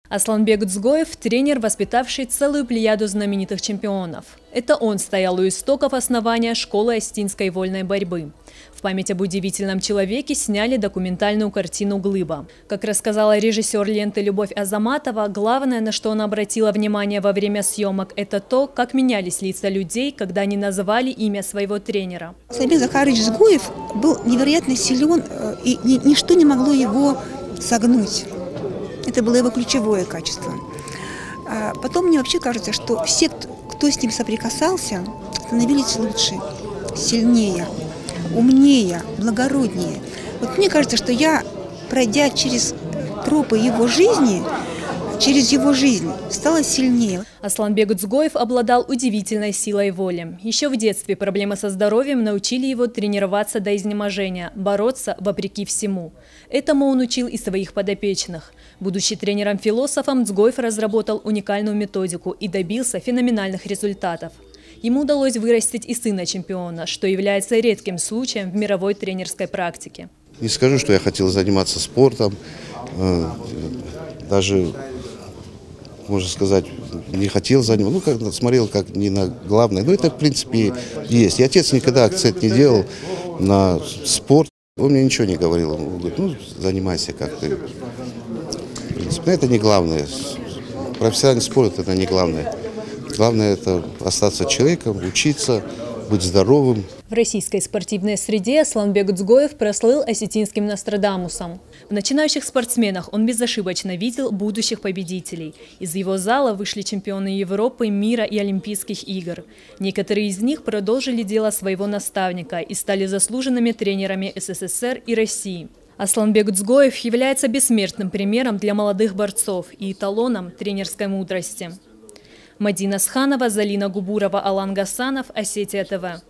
Асланбек Дзгоев – тренер, воспитавший целую плеяду знаменитых чемпионов. Это он стоял у истоков основания школы остинской вольной борьбы. В память об удивительном человеке сняли документальную картину «Глыба». Как рассказала режиссер ленты Любовь Азаматова, главное, на что она обратила внимание во время съемок, это то, как менялись лица людей, когда они называли имя своего тренера. Асланбек Захарович Дзгоев был невероятно силен, и ничто не могло его согнуть. Это было его ключевое качество. Потом мне вообще кажется, что все, кто с ним соприкасался, становились лучше, сильнее, умнее, благороднее. Вот мне кажется, что я, пройдя через тропы его жизни, через его жизнь стала сильнее. Асланбек Дзгоев обладал удивительной силой воли. Еще в детстве проблемы со здоровьем научили его тренироваться до изнеможения, бороться вопреки всему. Этому он учил и своих подопечных. Будучи тренером-философом, Дзгоев разработал уникальную методику и добился феноменальных результатов. Ему удалось вырастить и сына чемпиона, что является редким случаем в мировой тренерской практике. Не скажу, что я хотел заниматься спортом, даже, можно сказать, не хотел заниматься, как смотрел как не на главное, но это в принципе есть. И отец никогда акцент не делал на спорт, он мне ничего не говорил, он говорит, ну занимайся как ты. В принципе, это не главное, профессиональный спорт это не главное. Главное это остаться человеком, учиться, быть здоровым. В российской спортивной среде Асланбек Дзгоев прослыл осетинским Нострадамусом. В начинающих спортсменах он безошибочно видел будущих победителей. Из его зала вышли чемпионы Европы, мира и Олимпийских игр. Некоторые из них продолжили дело своего наставника и стали заслуженными тренерами СССР и России. Асланбек Дзгоев является бессмертным примером для молодых борцов и эталоном тренерской мудрости. Мадина Сханова, Залина Губурова, Алан Гасанов, Осетия ТВ.